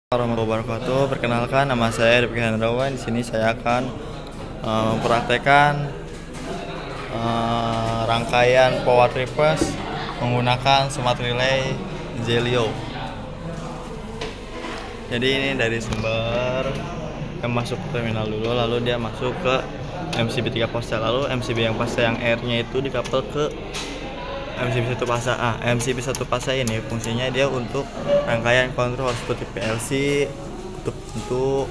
Warahmatullahi wabarakatuh. Perkenalkan, nama saya Rifki Hendrawan. Di sini saya akan mempraktekkan rangkaian power reverse menggunakan smart relay Zelio. Jadi ini dari sumber yang masuk ke terminal dulu, lalu dia masuk ke MCB 3 fase, lalu MCB yang fase yang R-nya itu dikapel ke MCB 1 fase A. MCB 1 fase ini fungsinya dia untuk rangkaian kontrol seperti PLC, untuk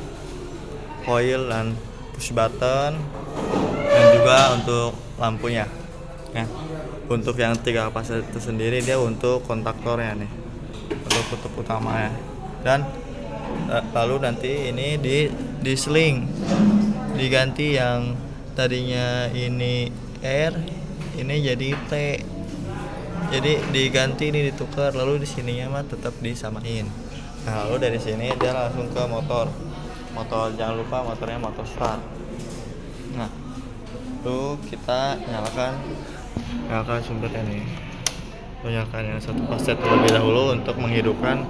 coil dan push button, dan juga untuk lampunya. Nah, untuk yang 3 fase itu sendiri dia untuk kontaktornya nih, untuk kutub utama ya. Dan lalu nanti ini di sling diganti, yang tadinya ini R ini jadi T. Jadi diganti, ini ditukar, lalu di sininya mah tetap disamain. Nah, lalu dari sini dia langsung ke motor. Jangan lupa motornya motor start. Nah, lalu kita nyalakan sumbernya nih. Nyalakan yang satu fase terlebih dahulu untuk menghidupkan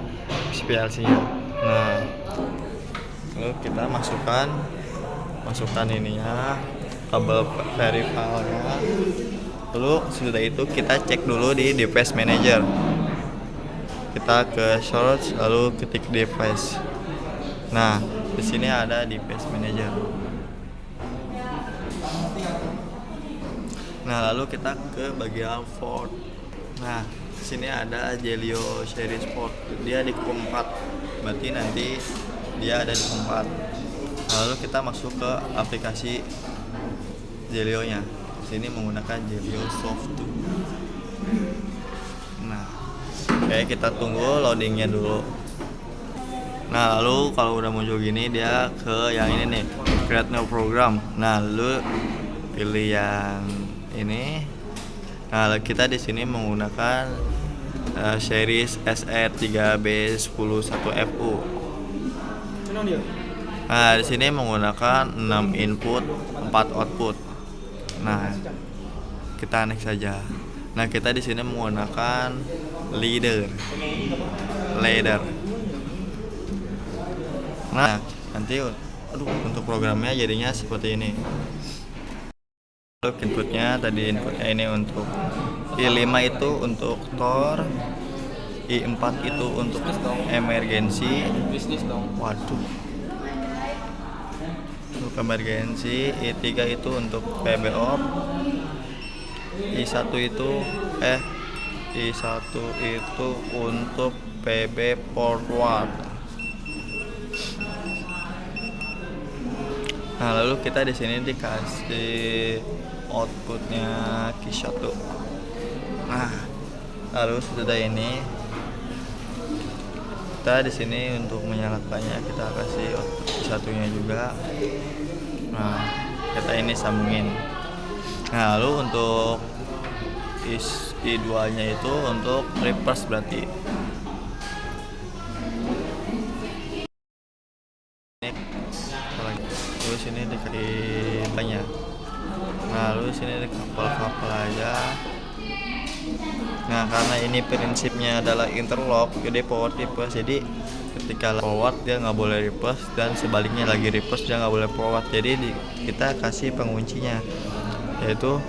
PLC-nya. Nah, lalu kita masukkan ininya, kabel peripheralnya. Lalu sudah itu kita cek dulu di device manager. Kita ke search, lalu ketik device. Nah, di sini ada device manager. Nah, lalu kita ke bagian port. Nah, di sini ada Zelio series port. Dia di COM 4. Berarti nanti dia ada di COM 4. Lalu kita masuk ke aplikasi Zelio-nya. Sini menggunakan Zelio Soft 2. Nah, oke, kita tunggu loadingnya dulu. Nah, lalu kalau udah muncul gini, dia ke yang ini nih, create new program. Nah, lalu pilih yang ini. Nah, kita di sini menggunakan series SR3B101FU. Nah, di sini menggunakan 6 input, 4 output. Nah, kita next saja. Nah, kita di sini menggunakan ladder. Nah, nanti untuk programnya jadinya seperti ini. Untuk inputnya ini untuk I5 itu untuk Tor, I4 itu untuk emergency. Waduh. Untuk emergency, I3 itu untuk PB off, I1 itu untuk PB forward. Nah, lalu kita di sini dikasih outputnya Q1. Nah, lalu sudah ini kita di sini untuk menyalakannya kita kasih output satunya juga. Nah, kita ini sambungin. Nah, lalu untuk I2 nya itu untuk reverse berarti. Terus ini dikasih banyak. Nah, lalu sini dikapel aja. Nah, karena ini prinsipnya adalah interlock, jadi power reverse. Jadi ketika forward dia nggak boleh reverse, dan sebaliknya lagi reverse dia nggak boleh forward. Jadi kita kasih penguncinya, yaitu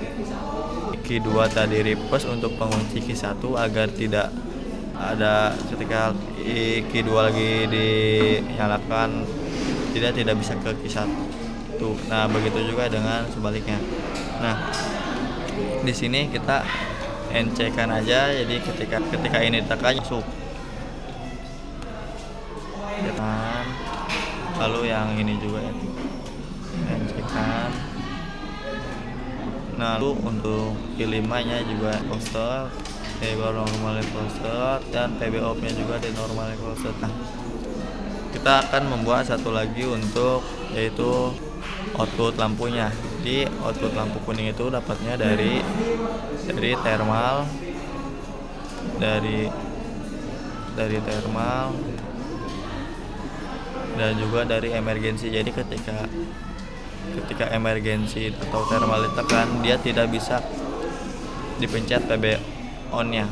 Q2 tadi reverse untuk pengunci Q1 agar tidak ada ketika Q2 lagi dinyalakan tidak bisa ke Q1. Nah, begitu juga dengan sebaliknya. Nah, di sini kita NC-kan aja, jadi ketika ini ditekan masuk. Lalu yang ini juga NC-kan. Nah, lalu untuk Q5 nya juga poster, normal poster, dan PB off nya juga di normal poster. Nah, kita akan membuat satu lagi untuk, yaitu output lampunya. Di output lampu kuning itu dapatnya dari thermal, dari thermal, dan juga dari emergency. Jadi ketika emergency atau thermal ditekan, dia tidak bisa dipencet PB on nya.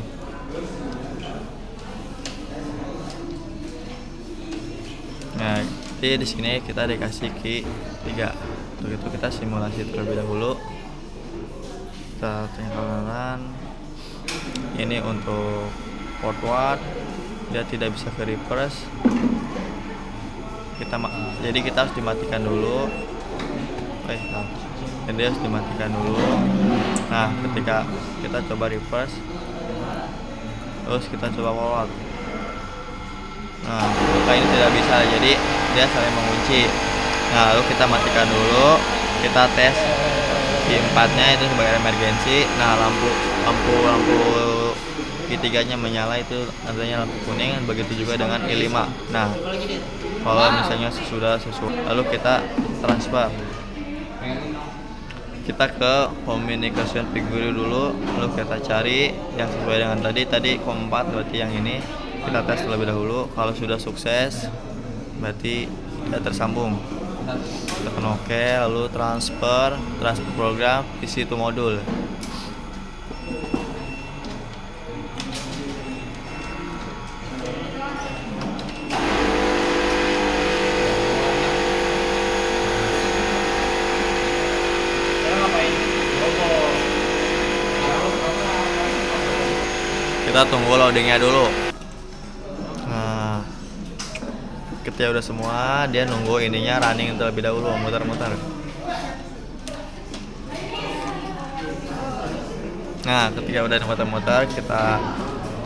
Nah, jadi di sini kita dikasih key 3. Untuk itu kita simulasi terlebih dahulu. Kita tinggalkan. Ini untuk forward, dia tidak bisa ke reverse. Jadi kita harus dimatikan dulu. Jadi harus dimatikan dulu. Nah, ketika kita coba reverse, terus kita coba forward. Nah, maka ini tidak bisa, jadi dia saling mengunci. Nah, lalu kita matikan dulu, kita tes I4-nya itu sebagai emergency. Nah, lampu I3-nya menyala, itu artinya lampu kuning. Begitu juga dengan I5. Nah, kalau misalnya sudah sesuai, lalu kita transfer. Kita ke communication figure dulu, lalu kita cari yang sesuai dengan tadi keempat, berarti yang ini kita tes terlebih dahulu. Kalau sudah sukses, berarti sudah tersambung. Kita tekan OK, lalu transfer program isi itu modul. Kita tunggu loadingnya dulu. Nah, ketika udah semua, dia nunggu ininya running terlebih dahulu, muter-muter. Nah, ketika udah muter-muter, kita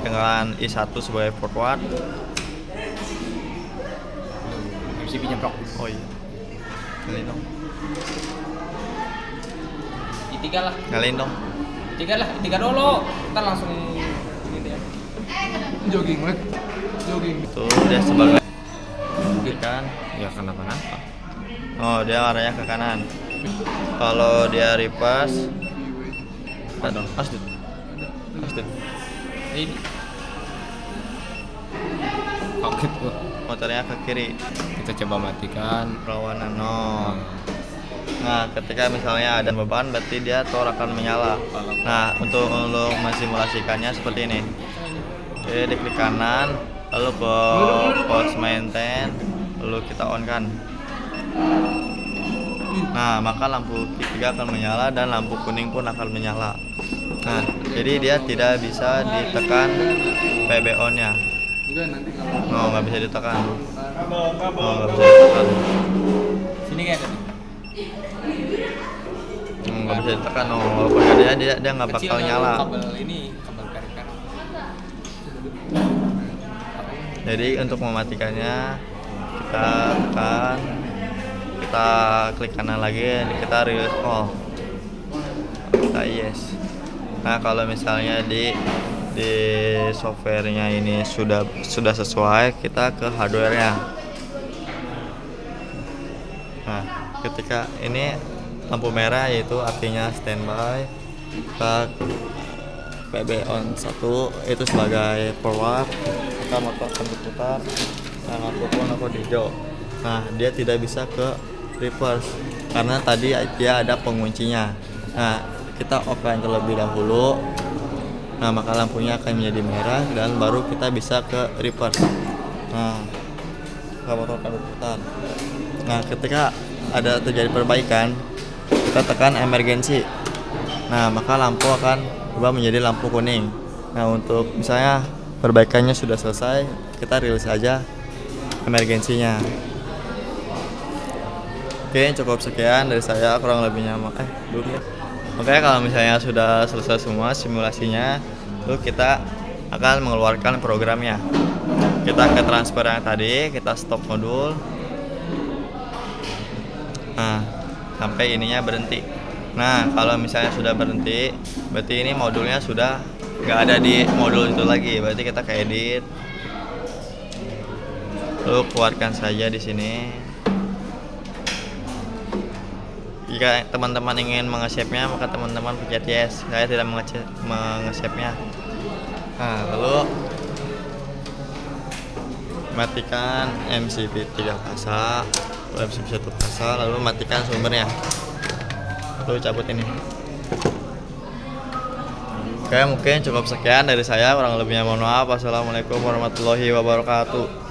dengan I1 sebagai forward. MCB-nya brok. Oh iya, nyalain dong. I3 lah. Nyalain dong. I3 dulu. Ntar langsung jogging. Itu dia sebagai kan? ya kenapa-napa. Oh, dia arahnya ke kanan. Kalau dia reverse, asdut. Ini. Kaget gua. Motornya ke kiri. Kita coba matikan. Perlawanan no. Nah, ketika misalnya ada beban, berarti dia tor akan menyala. Nah, untuk mensimulasikannya seperti ini. Jadi diklik kanan, lalu ke pause maintain, lalu kita on kan. Nah, maka lampu Q3 akan menyala dan lampu kuning pun akan menyala. Nah, jadi dia tidak bisa ditekan PB on nya. Enggak, nanti kalau Nggak bisa ditekan. Nggak bisa ditekan. Sini kayak tadi. Nggak bisa ditekan. Walaupun dia nggak bakal nyala. Kabel periker. Jadi untuk mematikannya, kita tekan, kita klik kanan lagi, kita release all, kita yes. Nah, kalau misalnya di softwarenya ini sudah sesuai, kita ke hardwarenya. Nah, ketika ini lampu merah, yaitu artinya standby, kita PB on 1 itu sebagai forward, kita motor akan berputar dan lampu pun hijau. Nah, dia tidak bisa ke reverse karena tadi dia ada penguncinya. Nah, kita offline terlebih dahulu. Nah, maka lampunya akan menjadi merah dan baru kita bisa ke reverse. Nah, motor akan berputar. Nah, ketika ada terjadi perbaikan, kita tekan emergency. Nah, maka lampu akan berubah menjadi lampu kuning. Nah, untuk misalnya perbaikannya sudah selesai, kita rilis aja emergensinya. Oke, cukup sekian dari saya, kurang lebihnya belum ya. Oke, kalau misalnya sudah selesai semua simulasinya, lalu kita akan mengeluarkan programnya. Kita ke transfer yang tadi, kita stop modul. Nah, sampai ininya berhenti. Nah, kalau misalnya sudah berhenti, berarti ini modulnya sudah nggak ada di modul itu lagi. Berarti kita ke edit, lalu keluarkan saja di sini. Jika teman-teman ingin mengesepnya, maka teman-teman pencet yes. Saya tidak mengesepnya. Nah, lalu matikan MCB 3 fasa, MCB 1 fasa, lalu matikan sumbernya. Lalu cabut ini. Oke, mungkin cukup sekian dari saya, kurang lebihnya mohon maaf. Wassalamualaikum warahmatullahi wabarakatuh.